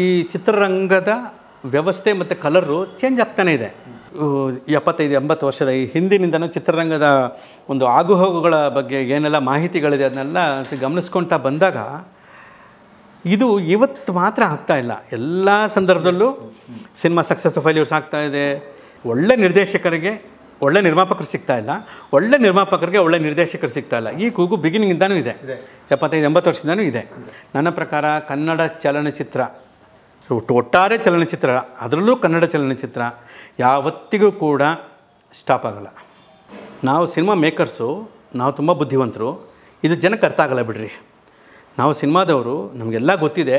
ಈ ಚಿತ್ರರಂಗದ ವ್ಯವಸ್ಥೆ ಮತ್ತು ಕಲರು ಚೇಂಜ್ ಆಗ್ತಾನೇ ಇದೆ. 75-80 ವರ್ಷದ ಈ ಹಿಂದಿನಿಂದನೂ ಚಿತ್ರರಂಗದ ಒಂದು ಆಗುಹೋಗುಗಳ ಬಗ್ಗೆ ಏನೆಲ್ಲ ಮಾಹಿತಿಗಳಿದೆ ಅದನ್ನೆಲ್ಲ ಗಮನಿಸ್ಕೊಳ್ತಾ ಬಂದಾಗ ಇದು ಇವತ್ತು ಮಾತ್ರ ಆಗ್ತಾಯಿಲ್ಲ. ಎಲ್ಲ ಸಂದರ್ಭದಲ್ಲೂ ಸಿನಿಮಾ ಸಕ್ಸಸ್ ಫೇಲ್ಯೂರ್ಸ್ ಆಗ್ತಾಯಿದೆ. ಒಳ್ಳೆ ನಿರ್ದೇಶಕರಿಗೆ ಒಳ್ಳೆ ನಿರ್ಮಾಪಕರು ಸಿಗ್ತಾಯಿಲ್ಲ, ಒಳ್ಳೆ ನಿರ್ಮಾಪಕರಿಗೆ ಒಳ್ಳೆ ನಿರ್ದೇಶಕರು ಸಿಗ್ತಾಯಿಲ್ಲ. ಈ ಕೂಗು ಬಿಗಿನಿಂಗಿಂದನೂ ಇದೆ, 75-80 ವರ್ಷದಿಂದನೂ ಇದೆ. ನನ್ನ ಪ್ರಕಾರ ಕನ್ನಡ ಚಲನಚಿತ್ರ, ಒಟ್ಟಾರೆ ಚಲನಚಿತ್ರ, ಅದರಲ್ಲೂ ಕನ್ನಡ ಚಲನಚಿತ್ರ ಯಾವತ್ತಿಗೂ ಕೂಡ ಸ್ಟಾಪ್ ಆಗೋಲ್ಲ. ನಾವು ಸಿನಿಮಾ ಮೇಕರ್ಸು, ನಾವು ತುಂಬ ಬುದ್ಧಿವಂತರು, ಇದು ಜನಕ್ಕೆ ಅರ್ಥ ಆಗಲ್ಲ ಬಿಡ್ರಿ. ನಾವು ಸಿನಿಮಾದವರು, ನಮಗೆಲ್ಲ ಗೊತ್ತಿದೆ,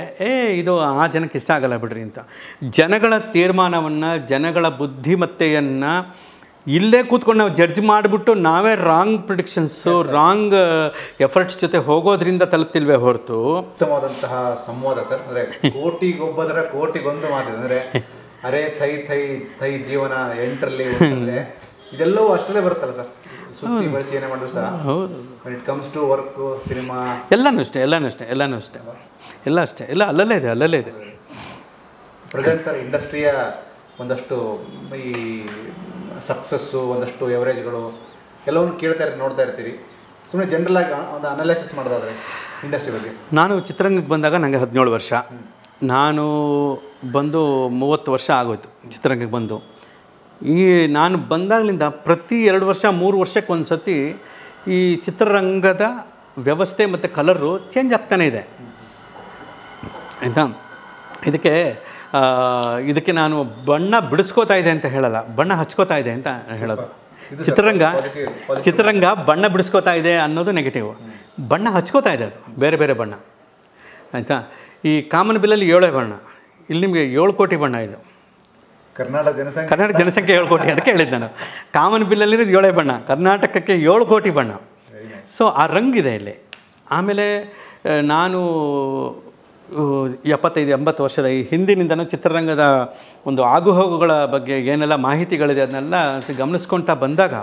ಇದು ಆ ಜನಕ್ಕೆ ಇಷ್ಟ ಆಗಲ್ಲ ಬಿಡ್ರಿ ಅಂತ. ಜನಗಳ ತೀರ್ಮಾನವನ್ನು, ಜನಗಳ ಬುದ್ಧಿಮತ್ತೆಯನ್ನು ಇಲ್ಲೇ ಕೂತ್ಕೊಂಡು ನಾವು ಜಡ್ಜ್ ಮಾಡಿಬಿಟ್ಟು ನಾವೇ ರಾಂಗ್ ಪ್ರಿಡಿಕ್ಷನ್ಸು, ರಾಂಗ್ ಎಫರ್ಟ್ಸ್ ಜೊತೆ ಹೋಗೋದ್ರಿಂದ ತಲುಪ್ತಿಲ್ವೇ ಹೊರತು. ಉತ್ತಮವಾದಂತಹ ಸಂವಾದ ಸರ್. ಅಂದರೆ ಕೋಟಿಗೊಬ್ಬದರ ಕೋಟಿಗೊಂದು ಮಾತಿದೆ. ಅಂದರೆ ಅರೆ ಥೈ ಥೈ ಥೈ ಜೀವನ 8ರಲ್ಲಿ ಇದೆಲ್ಲವೂ ಅಷ್ಟಲ್ಲೇ ಬರುತ್ತಲ್ಲ ಸರ್. ಸುತ್ತಿ ಬಳಸಿ ಏನೇ ಮಾಡಿದ್ರು ಸಹ it comes to work, cinema ಎಲ್ಲನೂ ಅಷ್ಟೇ ಎಲ್ಲ ಅಲ್ಲಲ್ಲೇ ಇದೆ. ಪ್ರೆಸೆಂಟ್ ಸರ್ ಇಂಡಸ್ಟ್ರಿಯ ಒಂದಷ್ಟು ಈ ಸಕ್ಸಸ್ಸು, ಒಂದಷ್ಟು ಎವರೇಜ್ಗಳು ಎಲ್ಲವನ್ನು ನೋಡ್ತಾ ಇರ್ತೀರಿ. ಸುಮ್ಮನೆ ಜನರಲ್ ಆಗಿ ಒಂದು ಅನಾಲಿಸಿಸ್ ಮಾಡೋದಾದರೆ ಇಂಡಸ್ಟ್ರಿ ಬಗ್ಗೆ. ನಾನು ಚಿತ್ರರಂಗಕ್ಕೆ ಬಂದಾಗ ನನಗೆ 17 ವರ್ಷ, ನಾನು ಬಂದು 30 ವರ್ಷ ಆಗೋಯ್ತು ಚಿತ್ರರಂಗಕ್ಕೆ ಬಂದು. ನಾನು ಬಂದಾಗಲಿಂದ ಪ್ರತಿ 2 ವರ್ಷ 3 ವರ್ಷಕ್ಕೆ ಒಂದು ಸತಿ ಈ ಚಿತ್ರರಂಗದ ವ್ಯವಸ್ಥೆ ಮತ್ತು ಕಲರು ಚೇಂಜ್ ಆಗ್ತಾನೇ ಇದೆ ಆಯಿತಾ. ಇದಕ್ಕೆ ನಾನು ಬಣ್ಣ ಬಿಡಿಸ್ಕೋತಾ ಇದೆ ಅಂತ ಹೇಳಲ್ಲ, ಬಣ್ಣ ಹಚ್ಕೋತಾ ಇದೆ ಅಂತ ಹೇಳೋದು. ಚಿತ್ರರಂಗ ಬಣ್ಣ ಬಿಡಿಸ್ಕೋತಾ ಇದೆ ಅನ್ನೋದು ನೆಗೆಟಿವ್. ಬಣ್ಣ ಹಚ್ಕೋತಾ ಇದೆ, ಅದು ಬೇರೆ ಬೇರೆ ಬಣ್ಣ ಆಯಿತಾ. ಈ ಕಾಮನ್ ಬಿಲ್ಲಲ್ಲಿ 7 ಬಣ್ಣ, ಇಲ್ಲಿ ನಿಮಗೆ 7 ಕೋಟಿ ಬಣ್ಣ. ಇದು ಕರ್ನಾಟಕ ಜನಸಂಖ್ಯೆ 7 ಕೋಟಿ, ಅದಕ್ಕೆ ಹೇಳಿದ್ದು ನಾನು. ಕಾಮನ್ ಬಿಲ್ಲಲ್ಲಿರೋದು 7 ಬಣ್ಣ, ಕರ್ನಾಟಕಕ್ಕೆ 7 ಕೋಟಿ ಬಣ್ಣ. ಸೊ ಆ ರಂಗಿದೆ ಇಲ್ಲಿ. ಆಮೇಲೆ ನಾನು 75-80 ವರ್ಷದ ಈ ಹಿಂದಿನಿಂದನೂ ಚಿತ್ರರಂಗದ ಒಂದು ಆಗುಹೋಗುಗಳ ಬಗ್ಗೆ ಏನೆಲ್ಲ ಮಾಹಿತಿಗಳಿದೆ ಅದನ್ನೆಲ್ಲ ಗಮನಿಸ್ಕೊಳ್ತಾ ಬಂದಾಗ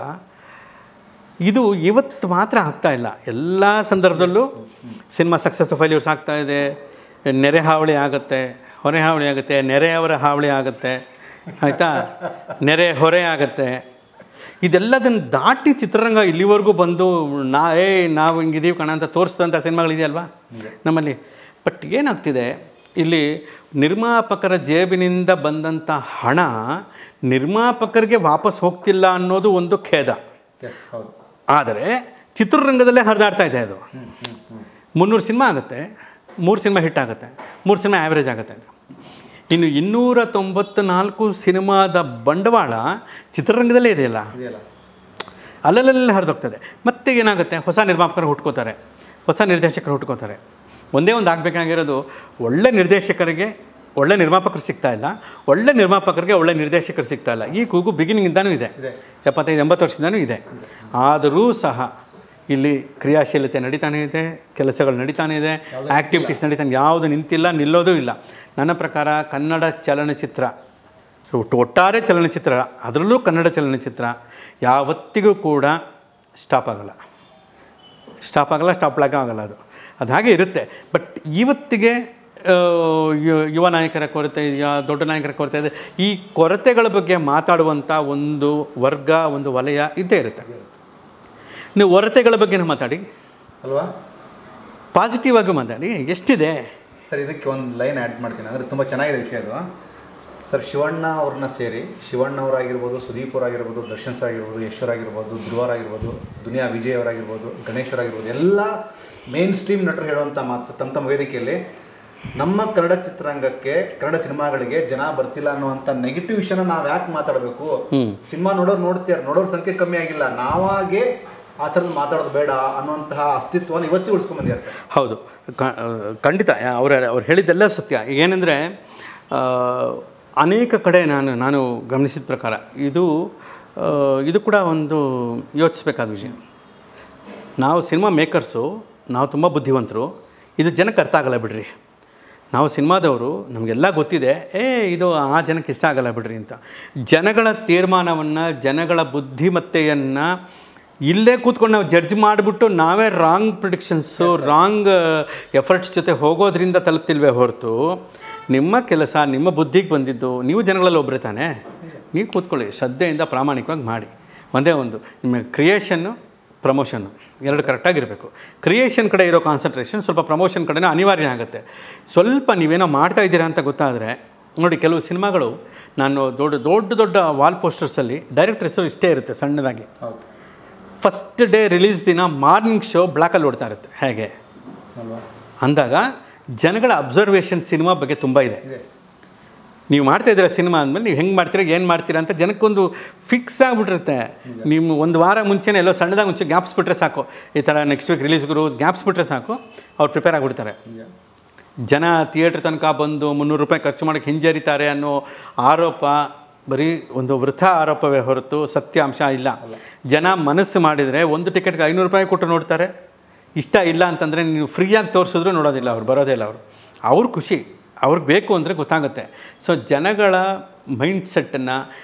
ಇದು ಇವತ್ತು ಮಾತ್ರ ಆಗ್ತಾಯಿಲ್ಲ. ಎಲ್ಲ ಸಂದರ್ಭದಲ್ಲೂ ಸಿನಿಮಾ ಸಕ್ಸಸ್ ಫೇಲ್ಯೂರ್ಸ್ ಆಗ್ತಾಯಿದೆ. ನೆರೆ ಹಾವಳಿ ಆಗುತ್ತೆ, ಹೊರೆ ಹಾವಳಿ ಆಗುತ್ತೆ, ನೆರೆಯವರ ಹಾವಳಿ ಆಗುತ್ತೆ ಆಯಿತಾ, ನೆರೆ ಹೊರೆ ಆಗುತ್ತೆ. ಇದೆಲ್ಲದನ್ನು ದಾಟಿ ಚಿತ್ರರಂಗ ಇಲ್ಲಿವರೆಗೂ ಬಂದು ನಾವು ಹಿಂಗಿದ್ದೀವಿ ಕಣ ಅಂತ ತೋರಿಸಿದಂಥ ಸಿನಿಮಾಗಳಿದೆಯಲ್ವಾ ನಮ್ಮಲ್ಲಿ. ಬಟ್ ಏನಾಗ್ತಿದೆ ಇಲ್ಲಿ, ನಿರ್ಮಾಪಕರ ಜೇಬಿನಿಂದ ಬಂದಂಥ ಹಣ ನಿರ್ಮಾಪಕರಿಗೆ ವಾಪಸ್ ಹೋಗ್ತಿಲ್ಲ ಅನ್ನೋದು ಒಂದು ಖೇದ. ಆದರೆ ಚಿತ್ರರಂಗದಲ್ಲೇ ಹರಿದಾಡ್ತಾ ಇದೆ ಅದು. 300 ಸಿನಿಮಾ ಆಗುತ್ತೆ, 3 ಸಿನಿಮಾ ಹಿಟ್ ಆಗುತ್ತೆ, 3 ಸಿನಿಮಾ ಆ್ಯಾವ್ರೇಜ್ ಆಗುತ್ತೆ. ಇನ್ನು 294 ಸಿನಿಮಾದ ಬಂಡವಾಳ ಚಿತ್ರರಂಗದಲ್ಲೇ ಇದೆಯಲ್ಲ, ಅಲ್ಲಲ್ಲೇ ಹರಿದೋಗ್ತದೆ. ಮತ್ತೆ ಏನಾಗುತ್ತೆ, ಹೊಸ ನಿರ್ಮಾಪಕರು ಹುಟ್ಕೋತಾರೆ, ಹೊಸ ನಿರ್ದೇಶಕರು ಹುಟ್ಕೋತಾರೆ. ಒಂದೇ ಒಂದು ಆಗಬೇಕಾಗಿರೋದು, ಒಳ್ಳೆ ನಿರ್ದೇಶಕರಿಗೆ ಒಳ್ಳೆ ನಿರ್ಮಾಪಕರು ಸಿಗ್ತಾಯಿಲ್ಲ, ಒಳ್ಳೆ ನಿರ್ಮಾಪಕರಿಗೆ ಒಳ್ಳೆ ನಿರ್ದೇಶಕರು ಸಿಗ್ತಾಯಿಲ್ಲ. ಈ ಕೂಗು ಬಿಗಿನಿಂಗಿಂದನೂ ಇದೆ, 75-80 ವರ್ಷದಿಂದನೂ ಇದೆ. ಆದರೂ ಸಹ ಇಲ್ಲಿ ಕ್ರಿಯಾಶೀಲತೆ ನಡೀತಾನೆ ಇದೆ, ಕೆಲಸಗಳು ನಡೀತಾನೆ ಇದೆ, ಆ್ಯಕ್ಟಿವಿಟೀಸ್ ನಡೀತಾನೆ, ಯಾವುದು ನಿಂತಿಲ್ಲ, ನಿಲ್ಲೋದೂ ಇಲ್ಲ. ನನ್ನ ಪ್ರಕಾರ ಕನ್ನಡ ಚಲನಚಿತ್ರ, ಒಟ್ಟಾರೆ ಚಲನಚಿತ್ರ, ಅದರಲ್ಲೂ ಕನ್ನಡ ಚಲನಚಿತ್ರ ಯಾವತ್ತಿಗೂ ಕೂಡ ಸ್ಟಾಪ್ ಆಗಲ್ಲ, ಸ್ಟಾಪ್ ಆಗಲ್ಲ. ಅದು ಹಾಗೆ ಇರುತ್ತೆ. ಬಟ್ ಇವತ್ತಿಗೆ ಯುವ ನಾಯಕರ ಕೊರತೆ ಇದೆಯಾ, ದೊಡ್ಡ ನಾಯಕರ ಕೊರತೆ ಇದೆ. ಈ ಕೊರತೆಗಳ ಬಗ್ಗೆ ಮಾತಾಡುವಂಥ ಒಂದು ವರ್ಗ, ಒಂದು ವಲಯ ಇದ್ದೇ ಇರುತ್ತೆ. ನೀವು ಕೊರತೆಗಳ ಬಗ್ಗೆನೂ ಮಾತಾಡಿ ಅಲ್ವಾ, ಪಾಸಿಟಿವ್ ಆಗಿ ಮಾತಾಡಿ. ಎಷ್ಟಿದೆ ಸರ್, ಇದಕ್ಕೆ ಒಂದು ಲೈನ್ ಆ್ಯಡ್ ಮಾಡ್ತೀನಿ. ಅಂದರೆ ತುಂಬ ಚೆನ್ನಾಗಿದೆ ವಿಷಯ ಅದು ಸರ್. ಶಿವಣ್ಣ ಅವ್ರನ್ನ ಸೇರಿ, ಶಿವಣ್ಣ ಅವರಾಗಿರ್ಬೋದು, ಸುದೀಪ್ ಅವರಾಗಿರ್ಬೋದು, ದರ್ಶನ್ ಸರ್ ಆಗಿರ್ಬೋದು, ಯಶ್ವರ್ ಆಗಿರ್ಬೋದು, ಧ್ರುವರಾಗಿರ್ಬೋದು, ದುನಿಯಾ ವಿಜಯ್ ಅವರಾಗಿರ್ಬೋದು, ಗಣೇಶ್ವರಾಗಿರ್ಬೋದು, ಎಲ್ಲ ಮೇನ್ ಸ್ಟ್ರೀಮ್ ನಟರು ಹೇಳುವಂಥ ಮಾತು ತಮ್ಮ ವೇದಿಕೆಯಲ್ಲಿ, ನಮ್ಮ ಕನ್ನಡ ಚಿತ್ರರಂಗಕ್ಕೆ, ಕನ್ನಡ ಸಿನಿಮಾಗಳಿಗೆ ಜನ ಬರ್ತಿಲ್ಲ ಅನ್ನುವಂಥ ನೆಗೆಟಿವ್ ವಿಷಯನ ನಾವು ಯಾಕೆ ಮಾತಾಡಬೇಕು? ಸಿನಿಮಾ ನೋಡೋರ ಸಂಖ್ಯೆ ಕಮ್ಮಿ ಆಗಿಲ್ಲ, ನಾವಾಗೆ ಆ ಥರದ್ದು ಮಾತಾಡೋದು ಬೇಡ ಅನ್ನುವಂತಹ ಅಸ್ತಿತ್ವವನ್ನು ಇವತ್ತೇ ಉಳಿಸ್ಕೊಂಡ್ಬಂದಿದ್ದಾರೆ ಸರ್. ಹೌದು, ಖಂಡಿತ ಅವ್ರು ಹೇಳಿದ್ದೆಲ್ಲ ಸತ್ಯ. ಏನೆಂದರೆ ಅನೇಕ ಕಡೆ ನಾನು ಗಮನಿಸಿದ ಪ್ರಕಾರ ಇದು ಕೂಡ ಒಂದು ಯೋಚಿಸಬೇಕಾದ ವಿಷಯ. ನಾವು ಸಿನಿಮಾ ಮೇಕರ್ಸು, ನಾವು ತುಂಬ ಬುದ್ಧಿವಂತರು, ಇದು ಜನಕ್ಕೆ ಅರ್ಥ ಆಗಲ್ಲ ಬಿಡ್ರಿ. ನಾವು ಸಿನಿಮಾದವರು, ನಮಗೆಲ್ಲ ಗೊತ್ತಿದೆ, ಇದು ಆ ಜನಕ್ಕೆ ಇಷ್ಟ ಆಗಲ್ಲ ಬಿಡ್ರಿ ಅಂತ. ಜನಗಳ ತೀರ್ಮಾನವನ್ನು, ಜನಗಳ ಬುದ್ಧಿಮತ್ತೆಯನ್ನು ಇಲ್ಲೇ ಕೂತ್ಕೊಂಡು ನಾವು ಜಡ್ಜ್ ಮಾಡಿಬಿಟ್ಟು ನಾವೇ ರಾಂಗ್ ಪ್ರಿಡಿಕ್ಷನ್ಸು, ರಾಂಗ್ ಎಫರ್ಟ್ಸ್ ಜೊತೆ ಹೋಗೋದ್ರಿಂದ ತಲುಪ್ತಿಲ್ವೇ ಹೊರತು ನಿಮ್ಮ ಕೆಲಸ ನಿಮ್ಮ ಬುದ್ಧಿಗೆ ಬಂದಿದ್ದು ನೀವು ಜನಗಳಲ್ಲಿ ಒಬ್ಬರೇ ತಾನೇ, ನೀವು ಕೂತ್ಕೊಳ್ಳಿ, ಶ್ರದ್ಧೆಯಿಂದ ಪ್ರಾಮಾಣಿಕವಾಗಿ ಮಾಡಿ. ಒಂದೇ ಒಂದು ನಿಮ್ಮ ಕ್ರಿಯೇಷನ್ನು ಪ್ರಮೋಷನ್ನು ಎರಡು ಕರೆಕ್ಟಾಗಿರಬೇಕು. ಕ್ರಿಯೇಷನ್ ಕಡೆ ಇರೋ ಕಾನ್ಸಂಟ್ರೇಷನ್ ಸ್ವಲ್ಪ ಪ್ರಮೋಷನ್ ಕಡೆನೂ ಅನಿವಾರ್ಯ ಆಗುತ್ತೆ. ಸ್ವಲ್ಪ ನೀವೇನೋ ಮಾಡ್ತಾ ಇದ್ದೀರಾ ಅಂತ ಗೊತ್ತಾದರೆ ನೋಡಿ, ಕೆಲವು ಸಿನಿಮಾಗಳು ನಾನು ದೊಡ್ಡ ವಾಲ್ ಪೋಸ್ಟರ್ಸಲ್ಲಿ ಡೈರೆಕ್ಟರ್ ಹೆಸರು ಇಷ್ಟೇ ಇರುತ್ತೆ ಸಣ್ಣದಾಗಿ. ಫಸ್ಟ್ ಡೇ ರಿಲೀಸ್ ದಿನ ಮಾರ್ನಿಂಗ್ ಶೋ ಬ್ಲ್ಯಾಕಲ್ಲಿ ಓಡ್ತಾ ಇರುತ್ತೆ. ಹೇಗೆ ಅಂದಾಗ ಜನಗಳ ಅಬ್ಸರ್ವೇಷನ್ ಸಿನಿಮಾ ಬಗ್ಗೆ ತುಂಬ ಇದೆ. ನೀವು ಮಾಡ್ತಾಯಿದ್ದೀರ ಸಿನಿಮಾ ಅಂದಮೇಲೆ ನೀವು ಹೆಂಗೆ ಮಾಡ್ತೀರಾ ಏನು ಮಾಡ್ತೀರಾ ಅಂತ ಜನಕ್ಕೊಂದು ಫಿಕ್ಸ್ ಆಗಿಬಿಟ್ಟಿರುತ್ತೆ. ನೀವು ಒಂದು ವಾರ ಮುಂಚೆನೇ ಎಲ್ಲೋ ಸಣ್ಣದಾಗಿ ಮುಂಚೆ ಗ್ಯಾಪ್ಸ್ ಬಿಟ್ಟರೆ ಸಾಕು, ಈ ಥರ ನೆಕ್ಸ್ಟ್ ವೀಕ್ ರಿಲೀಸ್ಗಳು ಗ್ಯಾಪ್ಸ್ ಬಿಟ್ಟರೆ ಸಾಕು, ಅವ್ರು ಪ್ರಿಪೇರ್ ಆಗಿಬಿಡ್ತಾರೆ. ಜನ ಥಿಯೇಟ್ರ್ ತನಕ ಬಂದು ₹300 ಖರ್ಚು ಮಾಡೋಕ್ಕೆ ಹಿಂಜರಿತಾರೆ ಅನ್ನೋ ಆರೋಪ ಬರೀ ಒಂದು ವೃಥ ಆರೋಪವೇ ಹೊರತು ಸತ್ಯಾಂಶ ಇಲ್ಲ. ಜನ ಮನಸ್ಸು ಮಾಡಿದರೆ ಒಂದು ಟಿಕೆಟ್ಗೆ ₹500 ಕೊಟ್ಟು ನೋಡ್ತಾರೆ. ಇಷ್ಟ ಇಲ್ಲ ಅಂತಂದರೆ ನೀವು ಫ್ರೀಯಾಗಿ ತೋರಿಸಿದ್ರು ನೋಡೋದಿಲ್ಲ, ಅವ್ರು ಬರೋದೇ ಇಲ್ಲ. ಅವ್ರ ಖುಷಿ ಅವ್ರಿಗೆ ಬೇಕು ಅಂದರೆ ಗೊತ್ತಾಗುತ್ತೆ. ಸೊ ಜನಗಳ ಮೈಂಡ್ಸೆಟ್ಟನ್ನು,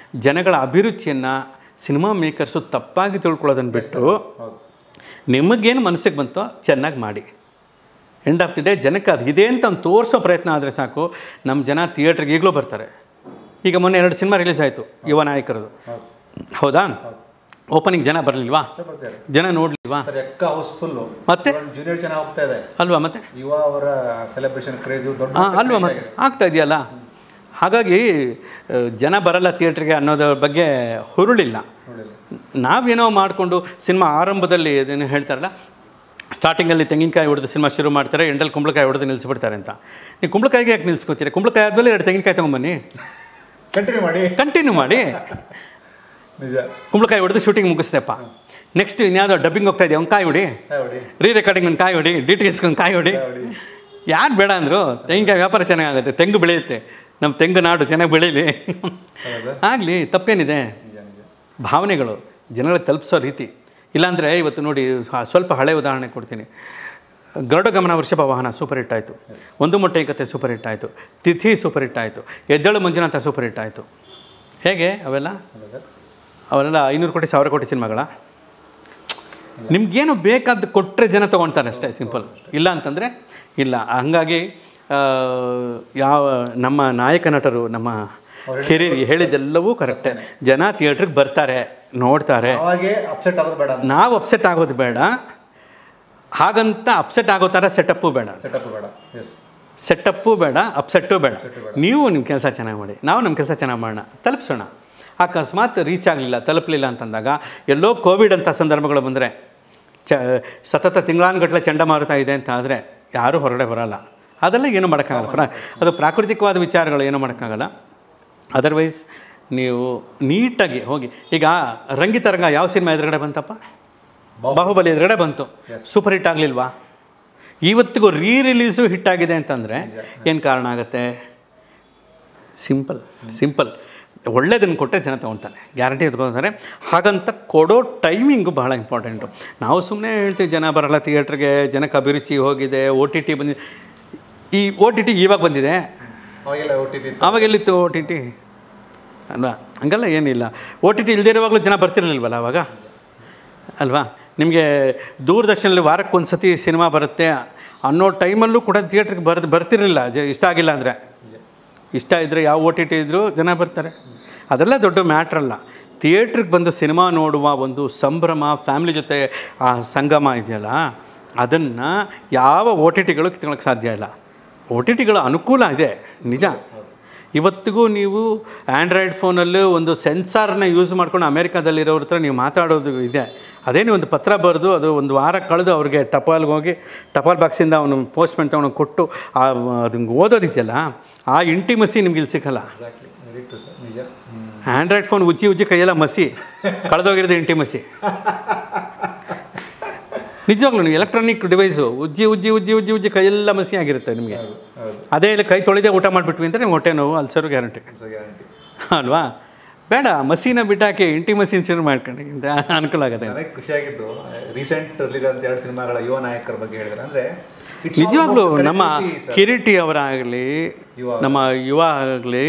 ಜನಗಳ ಅಭಿರುಚಿಯನ್ನು ಸಿನಿಮಾ ಮೇಕರ್ಸು ತಪ್ಪಾಗಿ ತಿಳ್ಕೊಳ್ಳೋದನ್ನು ಬಿಟ್ಟು ನಿಮಗೇನು ಮನಸ್ಸಿಗೆ ಬಂತೋ ಚೆನ್ನಾಗಿ ಮಾಡಿ. ಎಂಡ್ ಆಫ್ ದಿ ಡೇ ಜನಕ್ಕೆ ಅದು ಇದೆ ಅಂತ ಒಂದು ತೋರಿಸೋ ಪ್ರಯತ್ನ ಆದರೆ ಸಾಕು. ನಮ್ಮ ಜನ ಥಿಯೇಟ್ರಿಗೆ ಈಗಲೂ ಬರ್ತಾರೆ. ಈಗ ಮೊನ್ನೆ 2 ಸಿನಿಮಾ ರಿಲೀಸ್ ಆಯಿತು ಯುವ ನಾಯಕರದು, ಹೌದಾ? ಓಪನಿಂಗ್ ಜನ ಬರಲಿಲ್ವಾ? ಜನ ನೋಡಲಿಲ್ವಾ? ಮತ್ತೆ ಜೂನಿಯರ್ ಜನ ಹೋಗ್ತಾ ಇದೆ ಅಲ್ವಾ? ಮತ್ತೆ ಯುವ ಅವರ ಸೆಲೆಬ್ರೇಷನ್ ಕ್ರೇಜ್ ಅಲ್ವಾ? ಮತ್ತೆ ಆಗ್ತಾ ಇದೆಯಲ್ಲ. ಹಾಗಾಗಿ ಜನ ಬರಲ್ಲ ಥಿಯೇಟ್ರಿಗೆ ಅನ್ನೋದ್ರ ಬಗ್ಗೆ ಹುರುಳಿಲ್ಲ. ನಾವೇನೋ ಮಾಡಿಕೊಂಡು ಸಿನಿಮಾ ಆರಂಭದಲ್ಲಿ ಅದೇನು ಹೇಳ್ತಾರಲ್ಲ, ಸ್ಟಾರ್ಟಿಂಗಲ್ಲಿ ತೆಂಗಿನಕಾಯಿ ಹೊಡೆದು ಸಿನಿಮಾ ಶುರು ಮಾಡ್ತಾರೆ, ಎಂಡಲ್ಲಿ ಕುಂಬಳಕಾಯಿ ಹೊಡೆದು ನಿಲ್ಲಿಸ್ಬಿಡ್ತಾರೆ ಅಂತ. ನೀವು ಕುಂಬಳಕಾಯಿಗೆ ಯಾಕೆ ನಿಲ್ಲಿಸ್ಕೋತೀರಿ? ಕುಂಬಳಕಾಯಿ ಆದಮೇಲೆ 2 ತೆಂಗಿನಕಾಯಿ ತೊಗೊಂಬನ್ನಿ, ಕಂಟಿನ್ಯೂ ಮಾಡಿ. ಕುಂಬಳಕಾಯಿ ಹೊಡೆದು ಶೂಟಿಂಗ್ ಮುಗಿಸ್ತೇಪ್ಪ. ನೆಕ್ಸ್ಟ್ ಇನ್ಯಾವುದೋ ಡಬ್ಬಿಂಗ್ ಹೋಗ್ತಾ ಇದೆಯಾ, ಒಂದು ಕಾಯಿ ಹೊಡಿ, ರೀರೆಕಾರ್ಡಿಂಗ್ ಒಂದು ಕಾಯಿ ಹೊಡಿ, DTS ಒಂದು ಕಾಯಿ ಹೊಡಿ. ಯಾರು ಬೇಡ ಅಂದರು? ತೆಂಗಿನಕಾಯಿ ವ್ಯಾಪಾರ ಚೆನ್ನಾಗುತ್ತೆ, ತೆಂಗು ಬೆಳೆಯುತ್ತೆ, ನಮ್ಮ ತೆಂಗು ನಾಡು ಚೆನ್ನಾಗಿ ಬೆಳೀಲಿ, ಆಗಲಿ, ತಪ್ಪೇನಿದೆ? ಭಾವನೆಗಳು ಜನಗಳಿಗೆ ತಲುಪಿಸೋ ರೀತಿ. ಇಲ್ಲಾಂದರೆ ಇವತ್ತು ನೋಡಿ, ಸ್ವಲ್ಪ ಹಳೆ ಉದಾಹರಣೆ ಕೊಡ್ತೀನಿ. ಗರುಡ ಗಮನ ವೃಷಭ ವಾಹನ ಸೂಪರ್ ಹಿಟ್ ಆಯಿತು, ಒಂದು ಮೊಟ್ಟೆ ಕತೆ ಸೂಪರ್ ಹಿಟ್ ಆಯಿತು, ತಿಥಿ ಸೂಪರ್ ಹಿಟ್ ಆಯಿತು, ಎದ್ದೇಳು ಮಂಜುನಾಥ ಸೂಪರ್ ಹಿಟ್ ಆಯಿತು. ಹೇಗೆ ಅವೆಲ್ಲ 500 ಕೋಟಿ 1000 ಕೋಟಿ ಸಿನಿಮಾಗಳ? ನಿಮ್ಗೇನು ಬೇಕಾದ್ದು ಕೊಟ್ಟರೆ ಜನ ತೊಗೊಳ್ತಾರೆ ಅಷ್ಟೇ, ಸಿಂಪಲ್. ಇಲ್ಲ ಅಂತಂದರೆ ಇಲ್ಲ. ಹಂಗಾಗಿ ಯಾವ ನಮ್ಮ ನಾಯಕ ನಟರು, ನಮ್ಮ ಹಿರಿಯರು ಹೇಳಿದ್ದೆಲ್ಲವೂ ಕರೆಕ್ಟೇ. ಜನ ಥಿಯೇಟ್ರಿಗೆ ಬರ್ತಾರೆ, ನೋಡ್ತಾರೆ. ನಾವು ಅಪ್ಸೆಟ್ ಆಗೋದು ಬೇಡ. ಹಾಗಂತ ಅಪ್ಸೆಟ್ ಆಗೋ ಥರ ಸೆಟಪ್ಪು ಬೇಡ, ಅಪ್ಸೆಟ್ಟು ಬೇಡ. ನೀವು ನಿಮ್ಮ ಕೆಲಸ ಚೆನ್ನಾಗಿ ಮಾಡಿ, ನಾವು ನಮ್ಮ ಕೆಲಸ ಚೆನ್ನಾಗಿ ಮಾಡೋಣ, ತಲುಪಿಸೋಣ. ಅಕಸ್ಮಾತ್ ರೀಚ್ ಆಗಲಿಲ್ಲ, ತಲುಪಲಿಲ್ಲ ಅಂತಂದಾಗ, ಎಲ್ಲೋ ಕೋವಿಡ್ ಅಂತ ಸಂದರ್ಭಗಳು ಬಂದರೆ, ಸತತ ತಿಂಗಳಾನುಗಟ್ಟಲೆ ಚಂಡಮಾರುತ ಇದೆ ಅಂತ ಆದರೆ ಯಾರೂ ಹೊರಗಡೆ ಬರೋಲ್ಲ. ಅದೆಲ್ಲ ಏನೂ ಮಾಡೋಕ್ಕಾಗಲ್ಲ. ಅದು ಪ್ರಾಕೃತಿಕವಾದ ವಿಚಾರಗಳು ಏನೂ ಮಾಡೋಕ್ಕಾಗಲ್ಲ. ಅದರ್ವೈಸ್ ನೀವು ನೀಟಾಗಿ ಹೋಗಿ. ಈಗ ರಂಗಿತರಂಗ ಯಾವ ಸಿನಿಮಾ ಎದುರುಗಡೆ ಬಂತಪ್ಪ? ಬಾಹುಬಲಿ ಎದುರುಗಡೆ ಬಂತು, ಸೂಪರ್ ಹಿಟ್ ಆಗಲಿಲ್ವಾ? ಇವತ್ತಿಗೂ ರಿಲೀಸು ಹಿಟ್ಟಾಗಿದೆ ಅಂತಂದರೆ ಏನು ಕಾರಣ ಆಗುತ್ತೆ? ಸಿಂಪಲ್. ಒಳ್ಳೇದನ್ನು ಕೊಟ್ಟರೆ ಜನ ತೊಗೊಳ್ತಾನೆ, ಗ್ಯಾರಂಟಿ ತೊಗೊಳ್ತಾರೆ. ಹಾಗಂತ ಕೊಡೋ ಟೈಮಿಂಗು ಬಹಳ ಇಂಪಾರ್ಟೆಂಟು. ನಾವು ಸುಮ್ಮನೆ ಹೇಳ್ತೀವಿ ಜನ ಬರಲ್ಲ ಥಿಯೇಟ್ರಿಗೆ, ಜನಕ್ಕೆ ಅಭಿರುಚಿ ಹೋಗಿದೆ, OTT ಬಂದಿದೆ. ಈ OTT ಇವಾಗ ಬಂದಿದೆ, ಆವಾಗೆಲ್ಲಿತ್ತು OTT ಅಲ್ವಾ? ಹಂಗೆಲ್ಲ ಏನಿಲ್ಲ. OTT ಇಲ್ಲದೇ ಇರುವಾಗಲೂ ಜನ ಬರ್ತಿರಲಿಲ್ವಲ್ಲ ಅವಾಗ, ಅಲ್ವಾ? ನಿಮಗೆ ದೂರದರ್ಶನಲ್ಲಿ ವಾರಕ್ಕೊಂದು ಸತಿ ಸಿನಿಮಾ ಬರುತ್ತೆ ಅನ್ನೋ ಟೈಮಲ್ಲೂ ಕೂಡ ಥಿಯೇಟ್ರಿಗೆ ಬರ್ತಿರಲಿಲ್ಲ. ಇಷ್ಟ ಆಗಿಲ್ಲ ಅಂದರೆ. ಇಷ್ಟ ಇದ್ದರೆ ಯಾವ OTT ಇದ್ದರೂ ಜನ ಬರ್ತಾರೆ. ಅದೆಲ್ಲ ದೊಡ್ಡ ಮ್ಯಾಟ್ರಲ್ಲ. ಥಿಯೇಟ್ರಿಗೆ ಬಂದು ಸಿನಿಮಾ ನೋಡುವ ಒಂದು ಸಂಭ್ರಮ, ಫ್ಯಾಮಿಲಿ ಜೊತೆ ಆ ಸಂಗಮ ಇದೆಯಲ್ಲ, ಅದನ್ನು ಯಾವ OTTಗಳು ಕಿತ್ಕೊಳ್ಳೋಕ್ಕೆ ಸಾಧ್ಯ ಇಲ್ಲ. OTTಗಳ ಅನುಕೂಲ ಇದೆ ನಿಜ. ಇವತ್ತಿಗೂ ನೀವು ಆ್ಯಂಡ್ರಾಯ್ಡ್ ಫೋನಲ್ಲೂ ಒಂದು ಸೆನ್ಸಾರ್ನ ಯೂಸ್ ಮಾಡ್ಕೊಂಡು ಅಮೇರಿಕಾದಲ್ಲಿರೋರ ಹತ್ರ ನೀವು ಮಾತಾಡೋದು ಇದೆ. ಅದೇನು ಒಂದು ಪತ್ರ ಬರೆದು ಅದು ಒಂದು ವಾರ ಕಳೆದು ಅವ್ರಿಗೆ ಟಪಾಲ್ಗೆ ಹೋಗಿ ಟಪಾಲ್ ಬಾಕ್ಸಿಂದ ಅವನು ಪೋಸ್ಟ್ಮೆನ್ ತೊಗೊಂಡು ಕೊಟ್ಟು ಅದನ್ನು ಓದೋದಿದೆಯಲ್ಲ, ಆ ಇಂಟಿಮಸಿ ನಿಮ್ಗೆ ಇಲ್ಲಿ ಸಿಕ್ಕಲ್ಲ. ಆ್ಯಂಡ್ರಾಯ್ಡ್ ಫೋನ್ ಉಜ್ಜಿ ಕೈಯೆಲ್ಲ ಮಸಿ ಕಳೆದೋಗಿರೋದು ಇಂಟಿಮಸಿ. ನಿಜವಾಗ್ಲೂ ನೀವು ಎಲೆಕ್ಟ್ರಾನಿಕ್ ಡಿವೈಸು ಉಜ್ಜಿ ಕೈಯೆಲ್ಲ ಮಸಿ ಆಗಿರುತ್ತೆ ನಿಮಗೆ. ಅದೇ ಇಲ್ಲಿ ಕೈ ತೊಳೆದೇ ಊಟ ಮಾಡಿಬಿಟ್ವಿ ಅಂದರೆ ನಿಮ್ಗೆ ಹೊಟ್ಟೆ ನೋವು, ಅಲ್ಸರು ಗ್ಯಾರಂಟಿ ಅಲ್ವಾ? ಬೇಡ, ಮಸೀನ ಬಿಟ್ಟಾಕಿ ಇಂಟಿಮಸಿನ ಶುರು ಮಾಡ್ಕೊಂಡು ಅನುಕೂಲ ಆಗುತ್ತೆ. ಖುಷಿಯಾಗಿದ್ದು ರೀಸೆಂಟ್ ರಿಲೀಸ್ ಅಂತ 2 ಸಿನಿಮಾಗಳ ಯುವ ನಾಯಕರ ಬಗ್ಗೆ ಹೇಳಿದ್ರೆ, ಅಂದರೆ ನಿಜವಾಗ್ಲೂ ನಮ್ಮ ಕಿರೀಟಿ ಅವರಾಗಲಿ, ನಮ್ಮ ಯುವ ಆಗಲಿ,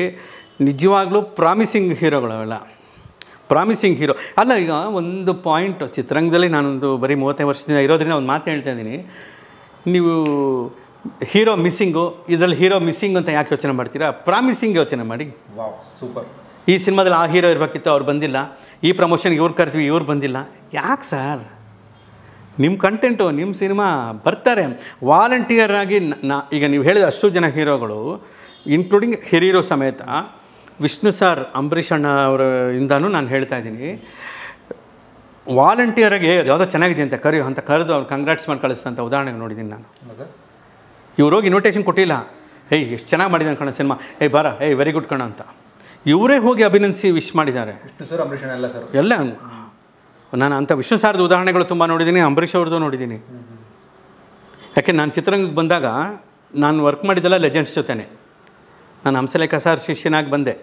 ನಿಜವಾಗ್ಲೂ ಪ್ರಾಮಿಸಿಂಗ್ ಹೀರೋಗಳು ಅವೆಲ್ಲ. ಪ್ರಾಮಿಸಿಂಗ್ ಹೀರೋ ಅಲ್ಲ. ಈಗ ಒಂದು ಪಾಯಿಂಟ್, ಚಿತ್ರರಂಗದಲ್ಲಿ ನಾನೊಂದು ಬರೀ 30 ವರ್ಷದಿಂದ ಇರೋದ್ರಿಂದ ಒಂದು ಮಾತು ಹೇಳ್ತಾ ಇದ್ದೀನಿ. ನೀವು ಹೀರೋ ಮಿಸ್ಸಿಂಗು, ಇದರಲ್ಲಿ ಹೀರೋ ಮಿಸ್ಸಿಂಗ್ ಅಂತ ಯಾಕೆ ಯೋಚನೆ ಮಾಡ್ತೀರಾ? ಪ್ರಾಮಿಸಿಂಗ್ ಯೋಚನೆ ಮಾಡಿ. Wow, super. ಈ ಸಿನಿಮಾದಲ್ಲಿ ಆ ಹೀರೋ ಇರಬೇಕಿತ್ತು, ಅವ್ರು ಬಂದಿಲ್ಲ. ಈ ಪ್ರಮೋಷನ್ಗೆ ಇವ್ರು ಕರ್ತೀವಿ, ಇವ್ರು ಬಂದಿಲ್ಲ. ಯಾಕೆ ಸರ್? ನಿಮ್ಮ ಕಂಟೆಂಟು, ನಿಮ್ಮ ಸಿನಿಮಾ ಬರ್ತಾರೆ ವಾಲಂಟಿಯರ್ ಆಗಿ. ಈಗ ನೀವು ಹೇಳಿದ ಅಷ್ಟು ಜನ ಹೀರೋಗಳು ಇನ್ಕ್ಲೂಡಿಂಗ್ ಹಿರಿಯರು ಸಮೇತ, ವಿಷ್ಣು ಸರ್, ಅಂಬರೀಷ್ ಅಣ್ಣ ಅವರಿಂದನೂ ನಾನು ಹೇಳ್ತಾ ಇದ್ದೀನಿ, ವಾಲಂಟಿಯರಾಗಿ ಯಾವುದೋ ಚೆನ್ನಾಗಿದೆ ಅಂತ ಕರೆದು ಅವ್ರು ಕಂಗ್ರಾಟ್ಸ್ ಮಾಡಿ ಕಳಿಸ್ತಂಥ ಉದಾಹರಣೆಗೆ ನೋಡಿದ್ದೀನಿ ನಾನು. ಇವ್ರು ಹೋಗಿ ಇನ್ವಿಟೇಷನ್ ಕೊಟ್ಟಿಲ್ಲ, ಏಯ್ ಎಷ್ಟು ಚೆನ್ನಾಗಿ ಮಾಡಿದ್ದಾನೆ ಕಣ ಸಿನಿಮಾ, ಏಯ್ ಬಾರ, ಏಯ್ ವೆರಿ ಗುಡ್ ಕಣ ಅಂತ ಇವರೇ ಹೋಗಿ ಅಭಿನಂದಿಸಿ ವಿಶ್ ಮಾಡಿದ್ದಾರೆ. ವಿಷ್ಣು ಸರ್, ಅಂಬರೀಷ್ ಅಣ್ಣ ಎಲ್ಲ ಸರ್ ಎಲ್ಲ. ನಾನು ಅಂಥ ವಿಷ್ಣು ಸಾರ್ದು ಉದಾಹರಣೆಗಳು ತುಂಬ ನೋಡಿದ್ದೀನಿ, ಅಂಬರೀಷ್ ಅವ್ರದ್ದು ನೋಡಿದ್ದೀನಿ. ಯಾಕೆ ನಾನು ಚಿತ್ರರಂಗಕ್ಕೆ ಬಂದಾಗ ನಾನು ವರ್ಕ್ ಮಾಡಿದ್ದೆಲ್ಲ ಲೆಜೆಂಡ್ಸ್ ಜೊತೆನೇ. ನಾನು ಹಂಸಲೇಖ ಸರ್ ಶಿಷ್ಯನಾಗಿ ಬಂದೆ.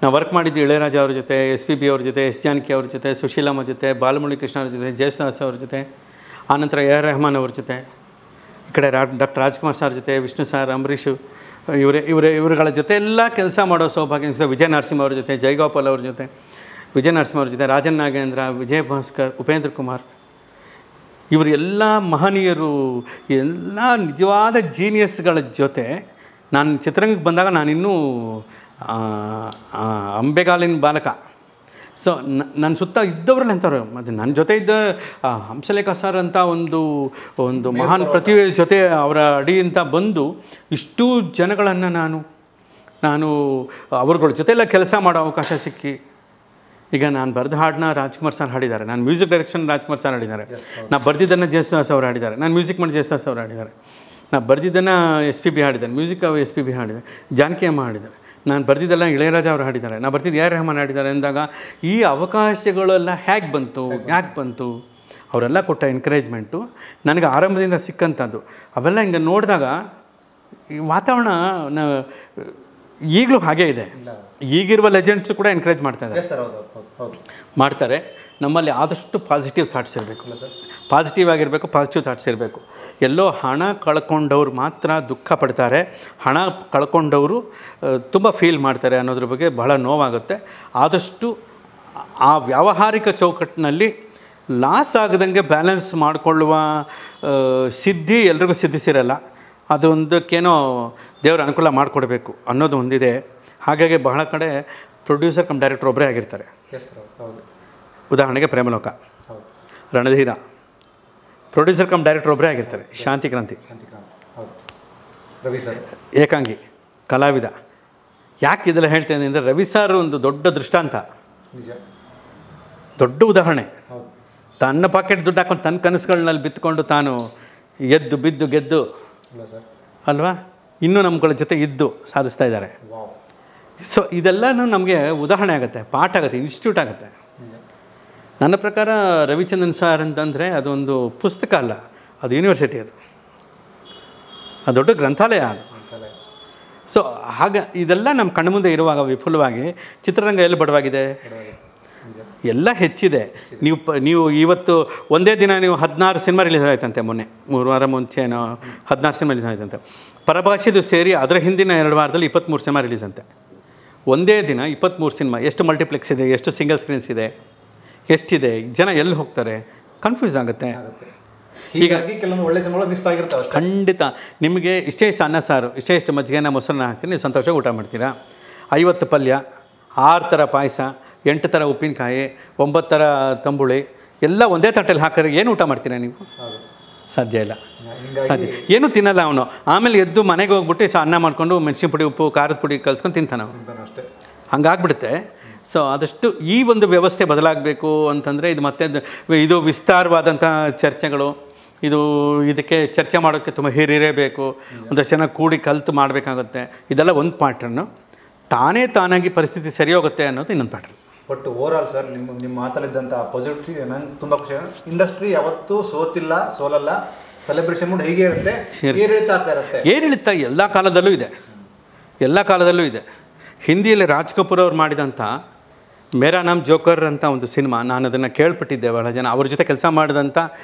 ನಾವು ವರ್ಕ್ ಮಾಡಿದ್ದು ಇಳೆಯರಾಜ ಅವ್ರ ಜೊತೆ, SPB ಅವ್ರ ಜೊತೆ, ಎಸ್ ಜಾನಕಿ ಅವ್ರ ಜೊತೆ, ಸುಶೀಲಮ್ಮ ಜೊತೆ, ಬಾಲಮುರಳಿ ಕೃಷ್ಣ ಅವ್ರ ಜೊತೆ, ಜಯಸುದಾಸ್ ಅವ್ರ ಜೊತೆ, ಆನಂತರ AR ರೆಹಮಾನ್ ಅವ್ರ ಜೊತೆ, ಈ ಕಡೆ ಡಾಕ್ಟರ್ ರಾಜ್ಕುಮಾರ್ ಸರ್ ಜೊತೆ, ವಿಷ್ಣು ಸರ್, ಅಂಬರೀಷ್ ಇವರುಗಳ ಜೊತೆ ಎಲ್ಲ ಕೆಲಸ ಮಾಡೋ ಸೌಭಾಗ್ಯ. ವಿಜಯ ನರಸಿಂಹ ಅವ್ರ ಜೊತೆ, ಜಯಗೋಪಾಲ್ ಅವ್ರ ಜೊತೆ, ವಿಜಯ ನರಸಿಂಹ ಅವ್ರ ಜೊತೆ, ರಾಜನ್ ನಾಗೇಂದ್ರ, ವಿಜಯ್ ಭಾಸ್ಕರ್, ಉಪೇಂದ್ರ ಕುಮಾರ್, ಇವರು ಎಲ್ಲ ಮಹನೀಯರು, ಎಲ್ಲ ನಿಜವಾದ ಜೀನಿಯಸ್ಗಳ ಜೊತೆ ನಾನು ಚಿತ್ರರಂಗಕ್ಕೆ ಬಂದಾಗ ನಾನಿನ್ನೂ ಅಂಬೆಗಾಲಿನ ಬಾಲಕ. ಸೊ ನನ್ನ ಸುತ್ತ ಇದ್ದವ್ರಲ್ಲಿ ಅಂಥವ್ರು. ಮತ್ತು ನನ್ನ ಜೊತೆ ಇದ್ದ ಹಂಸಲೇಖ ಸರ್ ಅಂತ ಒಂದು ಮಹಾನ್ ಪ್ರತಿಭೆ ಜೊತೆ ಅವರ ಅಡಿಯಿಂದ ಬಂದು ಇಷ್ಟೂ ಜನಗಳನ್ನು ನಾನು ಅವ್ರಗಳ ಜೊತೆಲ್ಲ ಕೆಲಸ ಮಾಡೋ ಅವಕಾಶ ಸಿಕ್ಕಿ, ಈಗ ನಾನು ಬರೆದ ಹಾಡನ್ನ ರಾಜ್ಕುಮಾರ್ ಸರ್ ಹಾಡಿದ್ದಾರೆ, ನಾನು ಮ್ಯೂಸಿಕ್ ಡೈರೆಕ್ಷನ್ ರಾಜ್ಕುಮಾರ್ ಸರ್ ಹಾಡಿದ್ದಾರೆ, ನಾನು ಬರೆದಿದ್ದನ್ನು ಜಯಸುದಾಸ್ ಅವರು ಹಾಡಿದ್ದಾರೆ, ನಾನು ಮ್ಯೂಸಿಕ್ ಮಾಡಿ ಜಯಸುದಾಸ್ ಅವರು ಹಾಡಿದ್ದಾರೆ, ನಾನು ಬರೆದಿದ್ದನ್ನು SPB ಹಾಡಿದ್ದಾರೆ, ಮ್ಯೂಸಿಕ್ SPB ಹಾಡಿದ್ದಾರೆ, ಜಾನಕಿ ಅಮ್ಮ ಹಾಡಿದ್ದಾರೆ, ನಾನು ಬರೆದಿದ್ದೆಲ್ಲ ಇಳೆಯರಾಜ ಅವರು ಹಾಡಿದ್ದಾರೆ, ನಾನು ಬರ್ತಿದ್ದು AR ರೆಹಮಾನ್ ಹಾಡಿದ್ದಾರೆ ಅಂದಾಗ ಈ ಅವಕಾಶಗಳೆಲ್ಲ ಹೇಗೆ ಬಂತು, ಯಾಕೆ ಬಂತು? ಅವರೆಲ್ಲ ಕೊಟ್ಟ ಎನ್ಕರೇಜ್ಮೆಂಟು ನನಗೆ ಆರಂಭದಿಂದ ಸಿಕ್ಕಂಥದ್ದು. ಅವೆಲ್ಲ ಹಿಂಗೆ ನೋಡಿದಾಗ ಈ ವಾತಾವರಣ ಈಗಲೂ ಹಾಗೇ ಇದೆ. ಈಗಿರುವ ಲೆಜೆಂಡ್ಸು ಕೂಡ ಎನ್ಕರೇಜ್ ಮಾಡ್ತಾರೆ. ನಮ್ಮಲ್ಲಿ ಆದಷ್ಟು ಪಾಸಿಟಿವ್ ಥಾಟ್ಸ್ ಇರಬೇಕು, ಪಾಸಿಟಿವ್ ಆಗಿರಬೇಕು, ಪಾಸಿಟಿವ್ ಥಾಟ್ಸ್ ಇರಬೇಕು. ಎಲ್ಲೋ ಹಣ ಕಳ್ಕೊಂಡವ್ರು ಮಾತ್ರ ದುಃಖ ಪಡ್ತಾರೆ, ಹಣ ಕಳ್ಕೊಂಡವರು ತುಂಬ ಫೀಲ್ ಮಾಡ್ತಾರೆ ಅನ್ನೋದ್ರ ಬಗ್ಗೆ ಬಹಳ ನೋವಾಗುತ್ತೆ. ಆದಷ್ಟು ಆ ವ್ಯಾವಹಾರಿಕ ಚೌಕಟ್ಟಿನಲ್ಲಿ ಲಾಸ್ ಆಗದಂಗೆ ಬ್ಯಾಲೆನ್ಸ್ ಮಾಡಿಕೊಳ್ಳುವ ಸಿದ್ಧಿ ಎಲ್ರಿಗೂ ಸಿದ್ಧಿಸಿರಲ್ಲ. ಅದೊಂದಕ್ಕೇನೋ ದೇವರು ಅನುಕೂಲ ಮಾಡಿಕೊಡ್ಬೇಕು ಅನ್ನೋದು ಒಂದಿದೆ. ಹಾಗಾಗಿ ಬಹಳ ಕಡೆ ಪ್ರೊಡ್ಯೂಸರ್ ಕಮ್ ಡೈರೆಕ್ಟರ್ ಒಬ್ಬರೇ ಆಗಿರ್ತಾರೆ. ಉದಾಹರಣೆಗೆ Premaloka, Ranadheera, producer come director ಒಬ್ಬರೇ ಆಗಿರ್ತಾರೆ. ಶಾಂತಿ ಕ್ರಾಂತಿ, ರವಿ ಸರ್, ಏಕಾಂಗಿ ಕಲಾವಿದ. ಯಾಕೆ ಇದೆಲ್ಲ ಹೇಳ್ತೇನೆ ಅಂದರೆ, ರವಿ ಸರ್ ಒಂದು ದೊಡ್ಡ ದೃಷ್ಟಾಂತ, ದೊಡ್ಡ ಉದಾಹರಣೆ. ತನ್ನ ಪಾಕೆಟ್ ದುಡ್ಡು ಹಾಕೊಂಡು ತನ್ನ ಕನಸುಗಳಲ್ಲಿ ಬಿತ್ಕೊಂಡು ತಾನು ಎದ್ದು ಬಿದ್ದು ಗೆದ್ದು ಅಲ್ವಾ, ಇನ್ನೂ ನಮ್ಗಳ ಜೊತೆ ಇದ್ದು ಸಾಧಿಸ್ತಾ ಇದ್ದಾರೆ. ಸೊ ಇದೆಲ್ಲನೂ ನಮಗೆ ಉದಾಹರಣೆ ಆಗುತ್ತೆ, ಪಾಠ ಆಗುತ್ತೆ, ಇನ್ಸ್ಟಿಟ್ಯೂಟ್ ಆಗುತ್ತೆ. ನನ್ನ ಪ್ರಕಾರ ರವಿಚಂದ್ರನ್ ಸರ್ ಅಂತಂದರೆ ಅದೊಂದು ಪುಸ್ತಕ ಅಲ್ಲ, ಅದು ಯೂನಿವರ್ಸಿಟಿ, ಅದು ದೊಡ್ಡ ಗ್ರಂಥಾಲಯ ಅದು. ಸೊ ಇದೆಲ್ಲ ನಮ್ಮ ಕಣ್ಣು ಮುಂದೆ ಇರುವಾಗ ವಿಪುಲವಾಗಿ ಚಿತ್ರರಂಗ ಎಲ್ಲಿ ಬಡವಾಗಿದೆ? ಎಲ್ಲ ಹೆಚ್ಚಿದೆ. ನೀವು ಇವತ್ತು ಒಂದೇ ದಿನ ನೀವು 16 ಸಿನಿಮಾ ರಿಲೀಸ್ ಆಯ್ತಂತೆ. ಮೊನ್ನೆ 3 ವಾರ ಮುಂಚೆನೋ 16 ಸಿನಿಮಾ ರಿಲೀಸ್ ಆಯ್ತಂತೆ. ಪರಭಾಷೆದು ಸೇರಿ ಅದರ ಹಿಂದಿನ 2 ವಾರದಲ್ಲಿ 23 ಸಿನಿಮಾ ರಿಲೀಸ್ ಅಂತೆ. ಒಂದೇ ದಿನ 23 ಸಿನಿಮಾ. ಎಷ್ಟು ಮಲ್ಟಿಪ್ಲೆಕ್ಸ್ ಇದೆ, ಎಷ್ಟು ಸಿಂಗಲ್ ಸ್ಕ್ರೀನ್ಸ್ ಇದೆ, ಎಷ್ಟಿದೆ, ಜನ ಎಲ್ಲಿ ಹೋಗ್ತಾರೆ, ಕನ್ಫ್ಯೂಸ್ ಆಗುತ್ತೆ. ಹೀಗಾಗಿ ಕೆಲವೊಂದು ಒಳ್ಳೆ ಸಿನಿಮಾಗಳು ಮಿಸ್ ಆಗಿರ್ತವೆ. ಖಂಡಿತ. ನಿಮಗೆ ಇಷ್ಟೇ ಇಷ್ಟು ಅನ್ನ ಸಾರು, ಇಷ್ಟೇ ಇಷ್ಟು ಮಜ್ಜಿಗೆನ ಮೊಸರನ್ನ ಹಾಕಿ ನೀವು ಸಂತೋಷವಾಗಿ ಊಟ ಮಾಡ್ತೀರಾ. 50 ಪಲ್ಯ, 6 ಥರ ಪಾಯಸ, 8 ಥರ ಉಪ್ಪಿನಕಾಯಿ, 9 ಥರ ತಂಬುಳಿ ಎಲ್ಲ ಒಂದೇ ತಟ್ಟೆಲಿ ಹಾಕಿದ್ರೆ ಏನು ಊಟ ಮಾಡ್ತೀರಾ ನೀವು? ಸಾಧ್ಯ ಇಲ್ಲ, ಸಾಧ್ಯ. ಏನೂ ತಿನ್ನಲ್ಲ ಅವನು. ಆಮೇಲೆ ಎದ್ದು ಮನೆಗೆ ಹೋಗ್ಬಿಟ್ಟು ಅನ್ನ ಮಾಡಿಕೊಂಡು ಮೆಣಸಿನ ಪುಡಿ, ಉಪ್ಪು, ಖಾರದ ಪುಡಿ ಕಲ್ಸ್ಕೊಂಡು ತಿಂತಾನೆ ಅವನು. ಹಂಗಾಗ್ಬಿಡುತ್ತೆ. ಸೊ ಆದಷ್ಟು ಈ ಒಂದು ವ್ಯವಸ್ಥೆ ಬದಲಾಗಬೇಕು ಅಂತಂದರೆ ಇದು ವಿಸ್ತಾರವಾದಂಥ ಚರ್ಚೆಗಳು. ಇದಕ್ಕೆ ಚರ್ಚೆ ಮಾಡೋಕ್ಕೆ ತುಂಬ ಹಿರಿಯರೇ ಒಂದಷ್ಟು ಜನ ಕೂಡಿ ಕಲಿತು ಮಾಡಬೇಕಾಗುತ್ತೆ. ಇದೆಲ್ಲ ಒಂದು ಪ್ಯಾಟ್ರನ್ನು. ತಾನಾಗಿ ಪರಿಸ್ಥಿತಿ ಸರಿ ಹೋಗುತ್ತೆ ಅನ್ನೋದು ಇನ್ನೊಂದು ಪ್ಯಾಟ್ರನ್. ಬಟ್ ಓವರಾಲ್ ಸರ್, ನಿಮ್ಮ ಮಾತಲ್ಲಿದ್ದಂಥ ಪಾಸಿಟಿವ್ ನಂಗೆ ತುಂಬ ಖುಷಿ. ಇಂಡಸ್ಟ್ರಿ ಯಾವತ್ತೂ ಸೋಲಲ್ಲ. ಸೆಲೆಬ್ರೇಷನ್ ಮೂಡ್ ಹೇಗೆ ಇರುತ್ತೆ, ಏರಿಳಿತ ಆಗ್ತಾ ಇರುತ್ತೆ. ಏರಿಳಿತ ಎಲ್ಲ ಕಾಲದಲ್ಲೂ ಇದೆ. ಹಿಂದಿಯಲ್ಲಿ ರಾಜ್ ಕಪೂರ್ ಅವ್ರು ಮಾಡಿದಂಥ ಮೇರಾ ನಾಮ್ ಜೋಕರ್ ಅಂತ ಒಂದು ಸಿನಿಮಾ, ನಾನು ಅದನ್ನು ಕೇಳ್ಪಟ್ಟಿದ್ದೆ. ಬಹಳ ಜನ ಅವ್ರ ಜೊತೆ ಕೆಲಸ ಮಾಡಿದಂಥ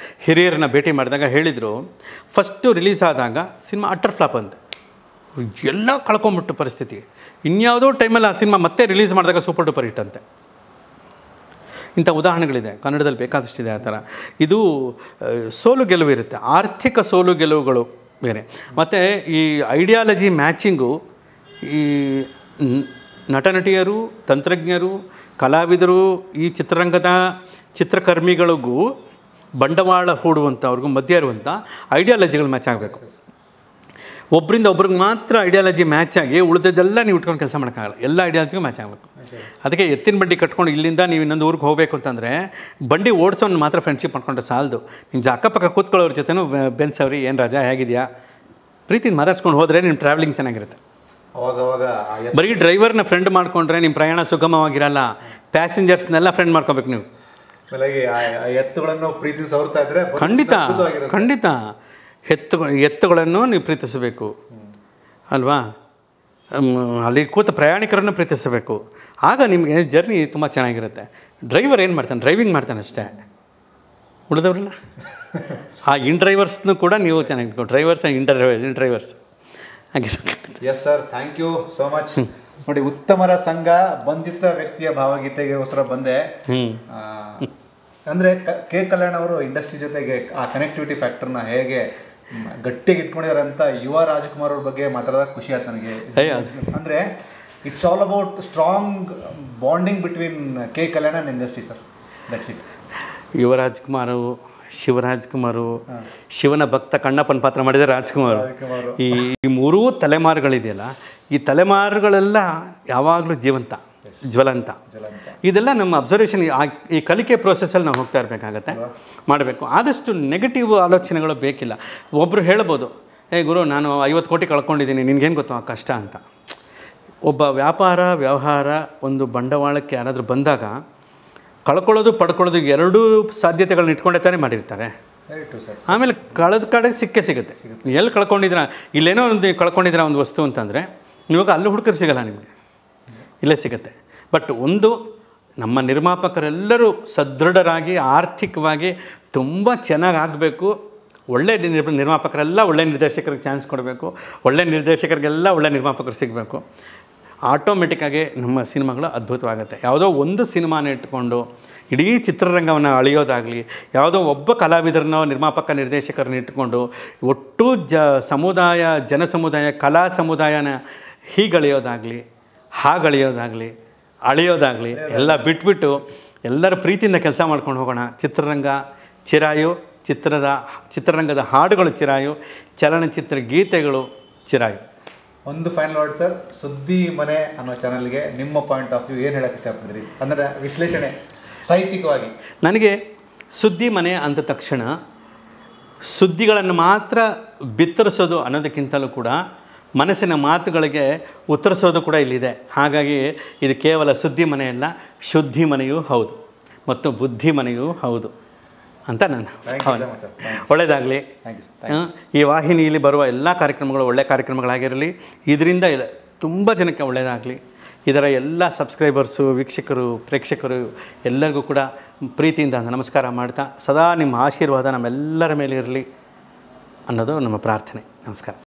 ಹಿರಿಯರನ್ನ ಭೇಟಿ ಮಾಡಿದಾಗ ಹೇಳಿದರು, ಫಸ್ಟು ರಿಲೀಸ್ ಆದಾಗ ಸಿನಿಮಾ ಅಟರ್ ಫ್ಲಾಪ್ ಅಂತ, ಎಲ್ಲ ಕಳ್ಕೊಂಬಿಟ್ಟು ಪರಿಸ್ಥಿತಿ. ಇನ್ಯಾವುದೋ ಟೈಮಲ್ಲಿ ಆ ಸಿನಿಮಾ ಮತ್ತೆ ರಿಲೀಸ್ ಮಾಡಿದಾಗ ಸೂಪರ್ ಡೂಪರ್ ಹಿಟ್ ಅಂತೆ. ಇಂಥ ಉದಾಹರಣೆಗಳಿದೆ, ಕನ್ನಡದಲ್ಲಿ ಬೇಕಾದಷ್ಟಿದೆ ಆ ಥರ. ಇದು ಸೋಲು ಗೆಲುವು ಇರುತ್ತೆ. ಆರ್ಥಿಕ ಸೋಲು ಗೆಲುವುಗಳು ಬೇರೆ. ಮತ್ತು ಈ ಐಡಿಯಾಲಜಿ ಮ್ಯಾಚಿಂಗು ಈ ನಟ ನಟಿಯರು, ತಂತ್ರಜ್ಞರು, ಕಲಾವಿದರು, ಈ ಚಿತ್ರರಂಗದ ಚಿತ್ರಕರ್ಮಿಗಳಿಗೂ ಬಂಡವಾಳ ಹೂಡುವಂಥವ್ರಿಗೂ ಮಧ್ಯೆ ಇರುವಂಥ ಐಡಿಯಾಲಜಿಗಳು ಮ್ಯಾಚ್ ಆಗಬೇಕು. ಒಬ್ಬರಿಂದ ಒಬ್ರಿಗೆ ಮಾತ್ರ ಐಡಿಯಾಲಜಿ ಮ್ಯಾಚ್ ಆಗಿ ಉಳಿದದ್ದೆಲ್ಲ ನೀವು ಇಟ್ಕೊಂಡು ಕೆಲಸ ಮಾಡೋಕ್ಕಾಗಲ್ಲ. ಎಲ್ಲ ಐಡಿಯಾಲಜಿಗೂ ಮ್ಯಾಚ್ ಆಗಬೇಕು. ಅದಕ್ಕೆ ಎತ್ತಿನ ಬಂಡಿ ಕಟ್ಕೊಂಡು ಇಲ್ಲಿಂದ ನೀವು ಇನ್ನೊಂದು ಊರಿಗೆ ಹೋಗಬೇಕು ಅಂತಂದರೆ ಬಂಡಿ ಓಡಿಸೋನು ಮಾತ್ರ ಫ್ರೆಂಡ್ಶಿಪ್ ಮಾಡ್ಕೊಂಡ್ರೆ ಸಾಲದು. ನಿಮ್ಮ ಅಕ್ಕಪಕ್ಕ ಕೂತ್ಕೊಳ್ಳೋರ ಜೊತೆನೂ ಬೆನ್ಸವ್ರಿ, ಏನು ರಾಜ ಹೇಗಿದೆಯಾ, ಪ್ರೀತಿನ ಮಾತಾಡ್ಸ್ಕೊಂಡು ಹೋದರೆ ನಿಮ್ಮ ಟ್ರಾವೆಲಿಂಗ್ ಚೆನ್ನಾಗಿರುತ್ತೆ. ಅವಾಗವಾಗ ಬರೀ ಡ್ರೈವರ್ನ ಫ್ರೆಂಡ್ ಮಾಡ್ಕೊಂಡ್ರೆ ನಿಮ್ಮ ಪ್ರಯಾಣ ಸುಗಮವಾಗಿರಲ್ಲ. ಪ್ಯಾಸೆಂಜರ್ಸ್ನೆಲ್ಲ ಫ್ರೆಂಡ್ ಮಾಡ್ಕೋಬೇಕು ನೀವು. ಎತ್ತುಗಳನ್ನು ಪ್ರೀತಿ ಸವರ್ತಾ ಇದ್ರೆ ಖಂಡಿತ ಎತ್ತುಗಳನ್ನು ನೀವು ಪ್ರೀತಿಸಬೇಕು ಅಲ್ವಾ. ಅಲ್ಲಿ ಕೂತ ಪ್ರಯಾಣಿಕರನ್ನು ಪ್ರೀತಿಸಬೇಕು. ಆಗ ನಿಮಗೆ ಜರ್ನಿ ತುಂಬ ಚೆನ್ನಾಗಿರುತ್ತೆ. ಡ್ರೈವರ್ ಏನು ಮಾಡ್ತಾನೆ, ಡ್ರೈವಿಂಗ್ ಮಾಡ್ತಾನೆ ಅಷ್ಟೇ, ಉಳಿದವ್ರಲ್ಲ. ಆ ಡ್ರೈವರ್ಸ್ನೂ ಕೂಡ ನೀವು ಚೆನ್ನಾಗಿ ಡ್ರೈವರ್ಸ್ ಆ್ಯಂಡ್ ಡ್ರೈವರ್ಸ್ ಹಾಗೆ. Yes sir, thank you so much. ನೋಡಿ, ಉತ್ತಮರ ಸಂಘ ಬಂಧಿತ ವ್ಯಕ್ತಿಯ ಭಾವಗೀತೆಗೋಸ್ಕರ ಬಂದೆ. ಅಂದರೆ ಕೆ ಕಲ್ಯಾಣ್ ಅವರು ಇಂಡಸ್ಟ್ರಿ ಜೊತೆಗೆ ಆ ಕನೆಕ್ಟಿವಿಟಿ ಫ್ಯಾಕ್ಟರ್ನ ಹೇಗೆ ಗಟ್ಟಿಗೆ ಇಟ್ಕೊಂಡಿದ್ದಾರೆ ಅಂತ ಯುವ ರಾಜ್ಕುಮಾರ್ ಅವ್ರ ಬಗ್ಗೆ ಮಾತಾಡೋದಾಗ ಖುಷಿ ಆಯ್ತು ನನಗೆ. ಅಂದರೆ it's all about strong bonding between K Kalyan and industry sir. That's it. ಯುವ ರಾಜ್ಕುಮಾರು, ಶಿವರಾಜ್ಕುಮಾರು, ಶಿವನ ಭಕ್ತ ಕಣ್ಣಪ್ಪನ ಪಾತ್ರ ಮಾಡಿದ ರಾಜ್ಕುಮಾರ್. ಈ ಮೂರೂ ತಲೆಮಾರುಗಳಿದೆಯಲ್ಲ, ಈ ತಲೆಮಾರುಗಳೆಲ್ಲ ಯಾವಾಗಲೂ ಜೀವಂತ, ಜ್ವಲಂತ. ಇದೆಲ್ಲ ನಮ್ಮ ಅಬ್ಸರ್ವೇಷನ್. ಈ ಕಲಿಕೆ ಪ್ರೋಸೆಸ್ಸಲ್ಲಿ ನಾವು ಹೋಗ್ತಾ ಇರಬೇಕಾಗತ್ತೆ, ಮಾಡಬೇಕು. ಆದಷ್ಟು ನೆಗೆಟಿವ್ ಆಲೋಚನೆಗಳು ಬೇಕಿಲ್ಲ. ಒಬ್ಬರು ಹೇಳ್ಬೋದು, ಗುರು ನಾನು 50 ಕೋಟಿ ಕಳ್ಕೊಂಡಿದ್ದೀನಿ, ನಿನ್ಗೇನು ಗೊತ್ತು ಆ ಕಷ್ಟ ಅಂತ. ಒಬ್ಬ ವ್ಯವಹಾರ ಒಂದು ಬಂಡವಾಳಕ್ಕೆ ಯಾರಾದರೂ ಬಂದಾಗ ಕಳ್ಕೊಳ್ಳೋದು ಪಡ್ಕೊಳ್ಳೋದು ಎರಡೂ ಸಾಧ್ಯತೆಗಳನ್ನ ಇಟ್ಕೊಂಡೇ ತಾನೇ ಮಾಡಿರ್ತಾರೆ. ಆಮೇಲೆ ಕಳೆದ ಕಡೆ ಸಿಗುತ್ತೆ. ಎಲ್ಲಿ ಕಳ್ಕೊಂಡಿದ್ರ, ಇಲ್ಲೇನೋ ಒಂದು ಕಳ್ಕೊಂಡಿದ್ರ ಒಂದು ವಸ್ತು ಅಂತಂದರೆ ಇವಾಗ ಅಲ್ಲಿ ಹುಡುಕರು ಸಿಗಲ್ಲ, ನಿಮಗೆ ಇಲ್ಲೇ ಸಿಗುತ್ತೆ. ಬಟ್ ಒಂದು ನಮ್ಮ ನಿರ್ಮಾಪಕರೆಲ್ಲರೂ ಸದೃಢರಾಗಿ ಆರ್ಥಿಕವಾಗಿ ತುಂಬ ಚೆನ್ನಾಗಿ ಆಗಬೇಕು. ಒಳ್ಳೆ ನಿರ್ಮಾಪಕರೆಲ್ಲ ಒಳ್ಳೆ ನಿರ್ದೇಶಕರಿಗೆ ಚಾನ್ಸ್ ಕೊಡಬೇಕು. ಒಳ್ಳೆ ನಿರ್ದೇಶಕರಿಗೆಲ್ಲ ಒಳ್ಳೆ ನಿರ್ಮಾಪಕರು ಸಿಗಬೇಕು. ಆಟೋಮೆಟಿಕ್ಕಾಗಿ ನಮ್ಮ ಸಿನಿಮಾಗಳು ಅದ್ಭುತವಾಗುತ್ತೆ. ಯಾವುದೋ ಒಂದು ಸಿನಿಮಾನ ಇಟ್ಕೊಂಡು ಇಡೀ ಚಿತ್ರರಂಗವನ್ನು ಅಳೆಯೋದಾಗಲಿ, ಯಾವುದೋ ಒಬ್ಬ ಕಲಾವಿದರನ್ನೋ ನಿರ್ದೇಶಕರನ್ನ ಇಟ್ಕೊಂಡು ಒಟ್ಟು ಜನ ಸಮುದಾಯ ಕಲಾ ಸಮುದಾಯನ ಹೀಗಳೆಯೋದಾಗಲಿ ಹಾಗಳೆಯೋದಾಗಲಿ ಅಳೆಯೋದಾಗಲಿ ಎಲ್ಲ ಬಿಟ್ಬಿಟ್ಟು ಎಲ್ಲರ ಪ್ರೀತಿಯಿಂದ ಕೆಲಸ ಮಾಡ್ಕೊಂಡು ಹೋಗೋಣ. ಚಿತ್ರರಂಗ ಚಿರಾಯು, ಚಿತ್ರರಂಗದ ಹಾಡುಗಳು ಚಿರಾಯು, ಚಲನಚಿತ್ರ ಗೀತೆಗಳು ಚಿರಾಯು. ಒಂದು ಫೈನಲ್ ವರ್ಡ್ ಸರ್, ಸುದ್ದಿ ಮನೆ ಅನ್ನೋ ಚಾನಲ್ಗೆ ನಿಮ್ಮ ಪಾಯಿಂಟ್ ಆಫ್ ವ್ಯೂ ಏನು ಹೇಳೋಕ್ಕೆ ಇಷ್ಟಪಡ್ತೀರಿ? ಅಂದರೆ ವಿಶ್ಲೇಷಣೆ ಸಾಹಿತ್ಯಿಕವಾಗಿ. ನನಗೆ ಸುದ್ದಿ ಮನೆ ಅಂದ ತಕ್ಷಣ ಸುದ್ದಿಗಳನ್ನು ಮಾತ್ರ ಬಿತ್ತರಿಸೋದು ಅನ್ನೋದಕ್ಕಿಂತಲೂ ಕೂಡ ಮನಸ್ಸಿನ ಮಾತುಗಳಿಗೆ ಉತ್ತರಿಸೋದು ಕೂಡ ಇಲ್ಲಿದೆ. ಹಾಗಾಗಿ ಇದು ಕೇವಲ ಸುದ್ದಿ ಮನೆಯಲ್ಲ, ಶುದ್ಧಿ ಮನೆಯೂ ಹೌದು ಮತ್ತು ಬುದ್ಧಿ ಮನೆಯೂ ಹೌದು ಅಂತ ನಾನು. ಒಳ್ಳೆಯದಾಗಲಿ. ಈ ವಾಹಿನಿಯಲ್ಲಿ ಬರುವ ಎಲ್ಲ ಕಾರ್ಯಕ್ರಮಗಳು ಒಳ್ಳೆಯ ಕಾರ್ಯಕ್ರಮಗಳಾಗಿರಲಿ. ಇದರಿಂದ ತುಂಬ ಜನಕ್ಕೆ ಒಳ್ಳೆಯದಾಗಲಿ. ಇದರ ಎಲ್ಲ ಸಬ್ಸ್ಕ್ರೈಬರ್ಸು, ವೀಕ್ಷಕರು, ಪ್ರೇಕ್ಷಕರು ಎಲ್ಲರಿಗೂ ಕೂಡ ಪ್ರೀತಿಯಿಂದ ನಮಸ್ಕಾರ ಮಾಡ್ತಾ, ಸದಾ ನಿಮ್ಮ ಆಶೀರ್ವಾದ ನಮ್ಮೆಲ್ಲರ ಮೇಲೆ ಇರಲಿ ಅನ್ನೋದು ನಮ್ಮ ಪ್ರಾರ್ಥನೆ. ನಮಸ್ಕಾರ.